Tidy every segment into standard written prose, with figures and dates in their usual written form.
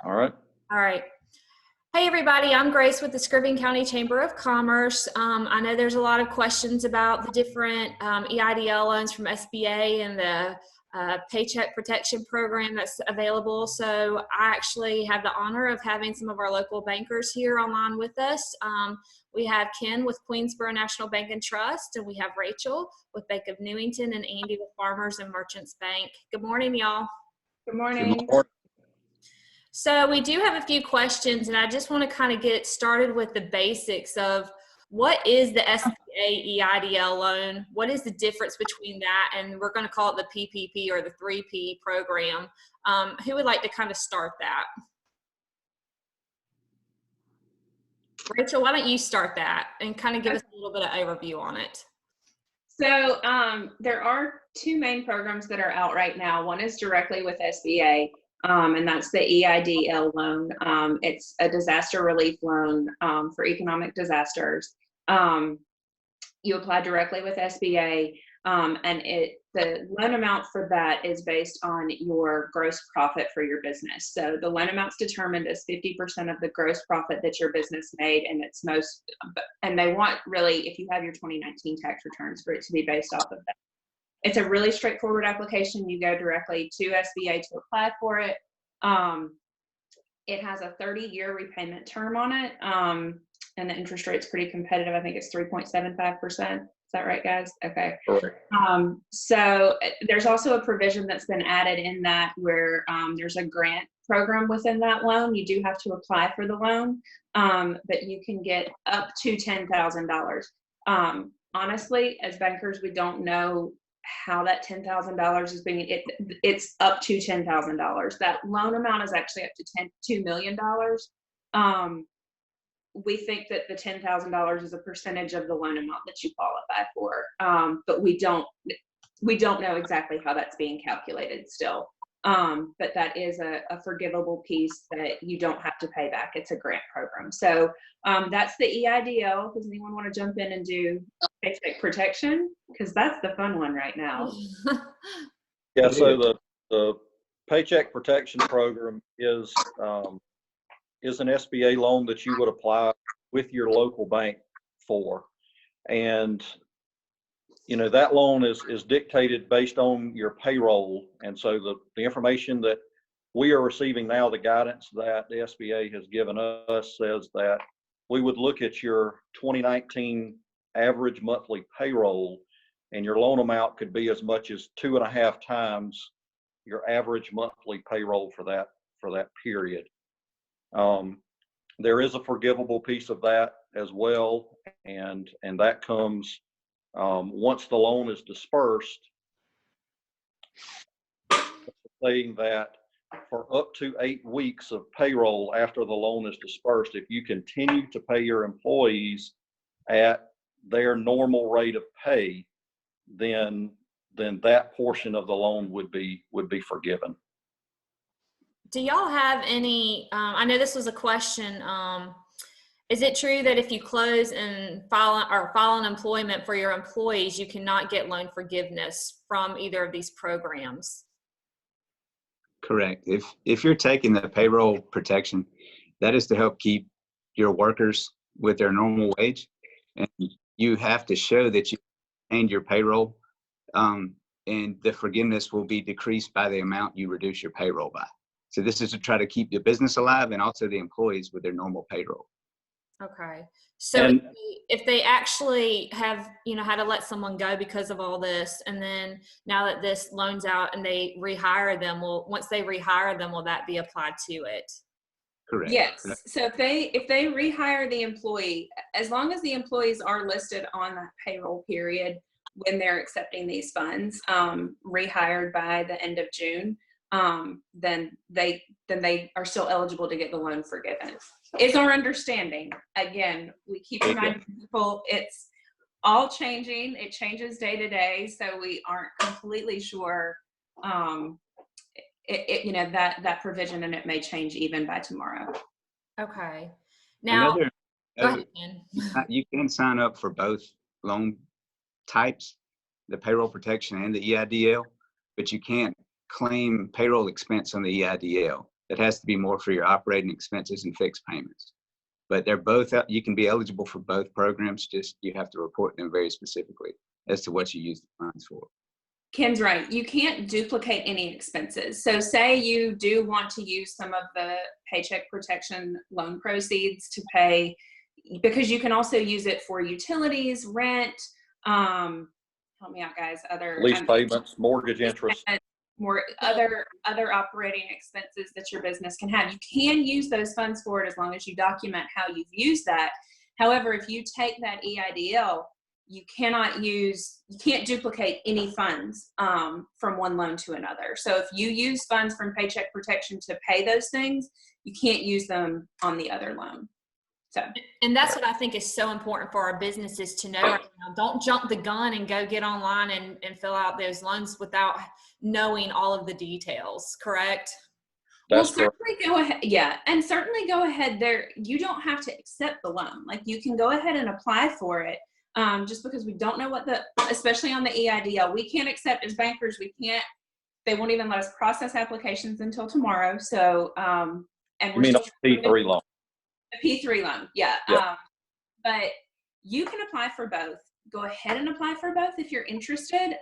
All right. All right. Hey, everybody. I'm Grace with the Screven County Chamber of Commerce. I know there's a lot of questions about the different EIDL loans from SBA and the Paycheck Protection Program that's available. So I actually have the honor of having some of our local bankers here online with us. We have Ken with Queensboro National Bank and Trust, and we have Rachel with Bank of Newington, and Andy with Farmers and Merchants Bank. Good morning, y'all. Good morning. Good morning. So we do have a few questions, and I just want to kind of get started with the basics of what is the SBA EIDL loan? What is the difference between that and we're going to call it the PPP or the 3P program? Who would like to kind of start that? Rachel, why don't you start that and kind of give us a little bit of overview on it? So there are two main programs that are out right now. One is directly with SBA. And that's the EIDL loan. It's a disaster relief loan for economic disasters. You apply directly with SBA, and the loan amount for that is based on your gross profit for your business. So the loan amount's determined as 50% of the gross profit that your business made, and they want really, if you have your 2019 tax returns, for it to be based off of that. It's a really straightforward application. You go directly to SBA to apply for it. It has a 30-year repayment term on it, and the interest rate's pretty competitive. I think it's 3.75%. Is that right, guys? Okay. Correct. So there's also a provision that's been added in that where there's a grant program within that loan. You do have to apply for the loan, but you can get up to $10,000. Honestly, as bankers, we don't know how that $10,000 is being, it's up to $10,000. That loan amount is actually up to $2 million. We think that the $10,000 is a percentage of the loan amount that you qualify for, but we don't know exactly how that's being calculated still. But that is a forgivable piece that you don't have to pay back. It's a grant program. So that's the EIDL. Does anyone want to jump in and do paycheck protection? Because that's the fun one right now. Yeah, so the Paycheck Protection Program is an SBA loan that you would apply with your local bank for. And you know, that loan is dictated based on your payroll. And so the information that we are receiving now, the guidance that the SBA has given us says that we would look at your 2019 average monthly payroll, and your loan amount could be as much as 2.5 times your average monthly payroll for that period. There is a forgivable piece of that as well, and that comes once the loan is dispersed, saying that for up to 8 weeks of payroll after the loan is dispersed, if you continue to pay your employees at their normal rate of pay, then that portion of the loan would be forgiven. Do y'all have any, I know this was a question, is it true that if you close and file an employment for your employees, you cannot get loan forgiveness from either of these programs? Correct. If you're taking the payroll protection, that is to help keep your workers with their normal wage, and you have to show that you paid your payroll, and the forgiveness will be decreased by the amount you reduce your payroll by. So this is to try to keep the business alive and also the employees with their normal payroll. Okay. So if they actually have, had to let someone go because of all this, and then now that this loan's out and they rehire them, once they rehire them, will that be applied to it? Correct. Yes. So if they rehire the employee, as long as the employees are listed on that payroll period when they're accepting these funds, rehired by the end of June, then they are still eligible to get the loan forgiven. Is our understanding. Again, we keep reminding people it's all changing. It changes day to day, so we aren't completely sure. That provision, and it may change even by tomorrow. Okay. Now, go ahead, you can sign up for both loan types, the payroll protection and the EIDL, but you can't claim payroll expense on the EIDL. that has to be more for your operating expenses and fixed payments. But they're both, you can be eligible for both programs, just you have to report them very specifically as to what you use the funds for. Ken's right. You can't duplicate any expenses. So say you do want to use some of the Paycheck Protection loan proceeds to pay, because you can also use it for utilities, rent, help me out guys, other Lease payments, mortgage interest. more other operating expenses that your business can have. You can use those funds for it as long as you document how you've used that. However, if you take that EIDL, you can't duplicate any funds from one loan to another. So if you use funds from Paycheck Protection to pay those things, you can't use them on the other loan. So, and that's what I think is so important for our businesses to know right now. Don't jump the gun and go get online and fill out those loans without knowing all of the details, correct? That's well, certainly go ahead. Yeah. And certainly go ahead there. You don't have to accept the loan. Like you can go ahead and apply for it. Just because we don't know what especially on the EIDL, we can't accept as bankers, they won't even let us process applications until tomorrow. So, and we're still P3 loan. The P3 loan. Yeah. Yeah. But you can apply for both. Go ahead and apply for both if you're interested.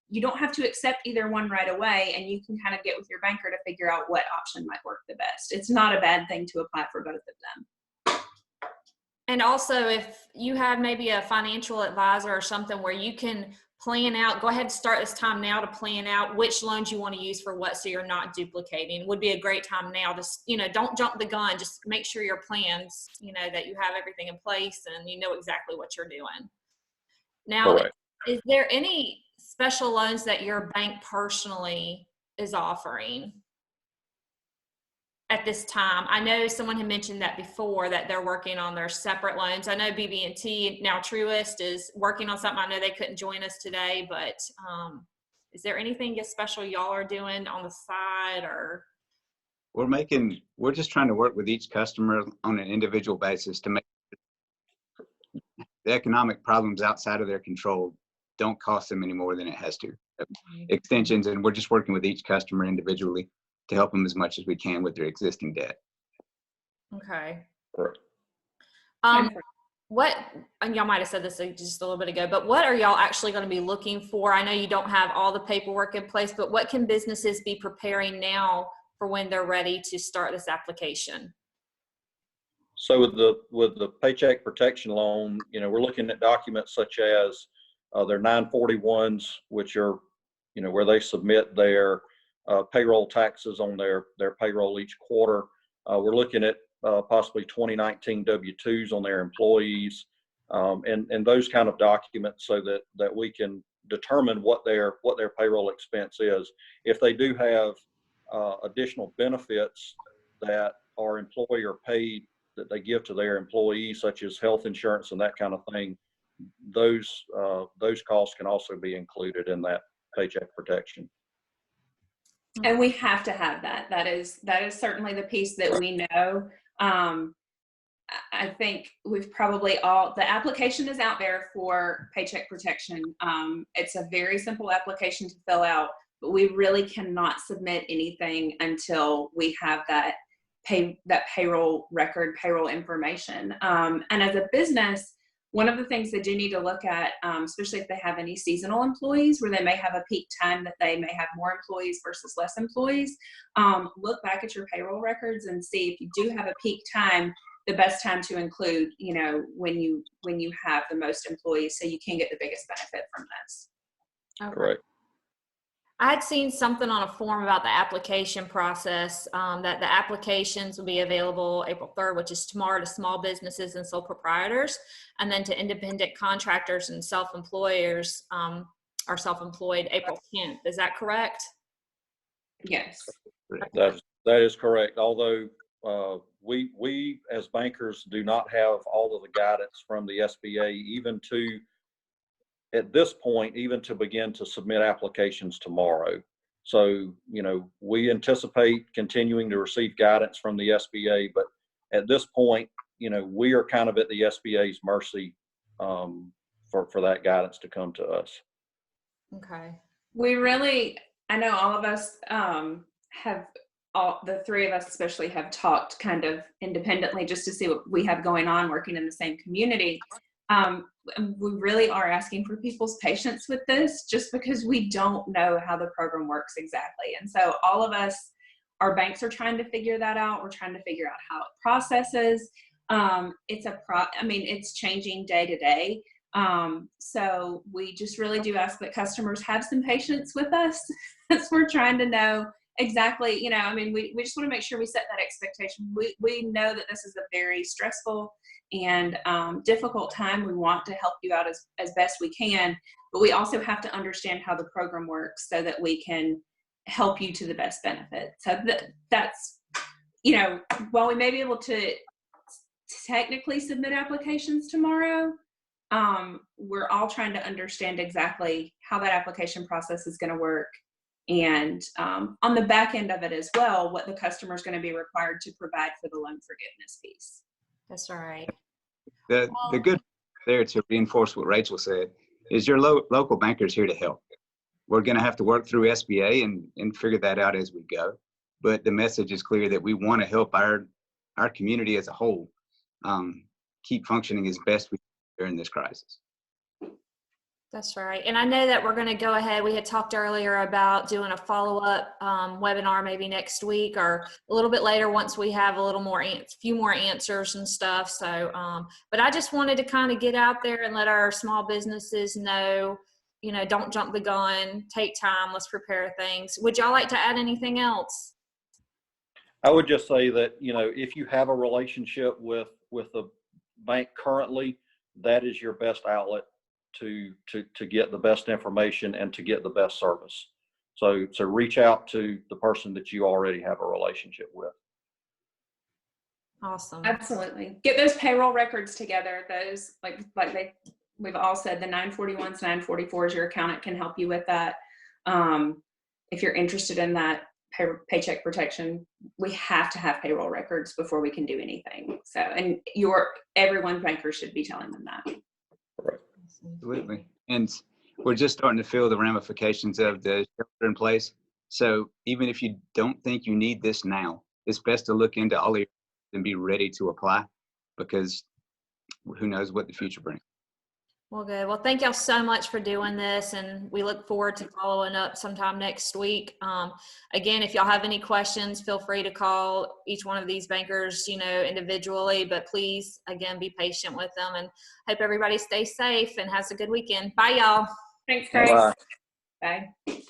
You don't have to accept either one right away, and you can kind of get with your banker to figure out what option might work the best. It's not a bad thing to apply for both of them. And also, if you have maybe a financial advisor or something where you can plan out, go ahead and start this time now to plan out which loans you want to use for what, so you're not duplicating. Would be a great time now to, don't jump the gun. Just make sure your plans, that you have everything in place and you know exactly what you're doing. Now, Correct. Is there any special loans that your bank personally is offering at this time? I know someone had mentioned that before, that they're working on their separate loans. I know BB&T, now Truist, is working on something. I know they couldn't join us today, but is there anything special y'all are doing on the side? Or We're just trying to work with each customer on an individual basis to make the economic problems outside of their control don't cost them any more than it has to. Extensions, and we're just working with each customer individually to help them as much as we can with their existing debt. Okay. Correct. And y'all might have said this just a little bit ago, but what are y'all actually going to be looking for? I know you don't have all the paperwork in place, but what can businesses be preparing now for when they're ready to start this application? So with the Paycheck Protection loan, we're looking at documents such as their 941s, which are, where they submit their payroll taxes on their payroll each quarter. We're looking at possibly 2019 W-2s on their employees, and those kind of documents, so that we can determine what their payroll expense is. If they do have additional benefits that are employer paid that they give to their employees, such as health insurance and that kind of thing, those costs can also be included in that Paycheck Protection. And we have to have that. That is certainly the piece that we know. I think we've probably the application is out there for Paycheck Protection. It's a very simple application to fill out, but we really cannot submit anything until we have that payroll record, payroll information. And as a business, one of the things they do need to look at, especially if they have any seasonal employees where they may have a peak time that they may have more employees versus less employees, look back at your payroll records and see if you do have a peak time, the best time to include, when you have the most employees, so you can get the biggest benefit from this. Okay. Correct. I had seen something on a form about the application process, that the applications will be available April 3rd, which is tomorrow, to small businesses and sole proprietors, and then to independent contractors and self-employers are self-employed April 10th. Is that correct? Yes. That is correct. Although we as bankers do not have all of the guidance from the SBA, at this point, even to begin to submit applications tomorrow. So, we anticipate continuing to receive guidance from the SBA, but at this point, we are kind of at the SBA's mercy for that guidance to come to us. Okay. I know all of us have the three of us especially have talked kind of independently just to see what we have going on working in the same community. We really are asking for people's patience with this just because we don't know how the program works exactly. And so all of us, our banks are trying to figure that out. We're trying to figure out how it processes. It's changing day to day. So we just really do ask that customers have some patience with us as we're trying to know exactly, we just want to make sure we set that expectation. We know that this is a very stressful and difficult time. We want to help you out as best we can, but we also have to understand how the program works so that we can help you to the best benefit. So that's, while we may be able to technically submit applications tomorrow, we're all trying to understand exactly how that application process is going to work. And on the back end of it as well, what the customer is going to be required to provide for the loan forgiveness piece. That's all right. The good there, to reinforce what Rachel said, is your local banker's here to help. We're going to have to work through SBA and figure that out as we go. But the message is clear that we want to help our community as a whole keep functioning as best we can during this crisis. That's right. And I know that we're going to go ahead. We had talked earlier about doing a follow-up webinar maybe next week or a little bit later once we have a little more, few more answers and stuff. So, but I just wanted to kind of get out there and let our small businesses know, don't jump the gun, take time, let's prepare things. Would y'all like to add anything else? I would just say that, if you have a relationship with the bank currently, that is your best outlet to get the best information and to get the best service. So reach out to the person that you already have a relationship with. Awesome. Absolutely. Get those payroll records together. Those we've all said, the 941s, 944s, your accountant can help you with that. If you're interested in that paycheck protection, we have to have payroll records before we can do anything. So, and everyone's banker should be telling them that. Right. Absolutely. And we're just starting to feel the ramifications of the shelter in place. So even if you don't think you need this now, it's best to look into all of your and be ready to apply, because who knows what the future brings. Well, good. Well, thank y'all so much for doing this, and we look forward to following up sometime next week. Again, if y'all have any questions, feel free to call each one of these bankers, individually, but please, again, be patient with them, and hope everybody stays safe and has a good weekend. Bye, y'all. Thanks, Grace. Bye. Bye.